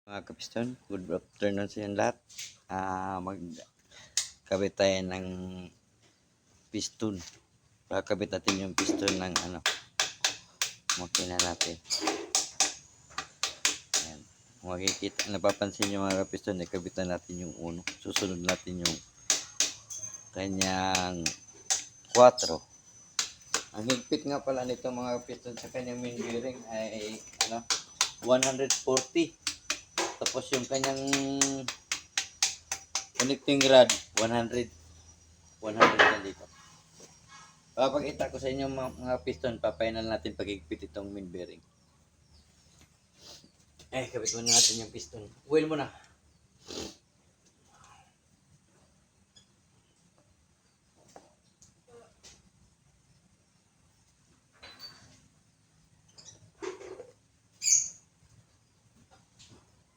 Mga kapiston, good afternoon sa inyo lahat. Magkabit tayo ng piston. Kakabit natin yung piston ng makina natin. Ayan. Makikita, napapansin nyo mga kapiston, nakabitan natin yung uno. Susunod natin yung kanyang 4. Ang higpit nga pala nito mga kapiston sa kanyang main bearing ay 140. Tapos yung kanyang connecting rod 100 na dito. Papakita ko sa inyo mga piston, papainal natin pagigpit itong main bearing. Kabit muna natin yung piston. Oil muna.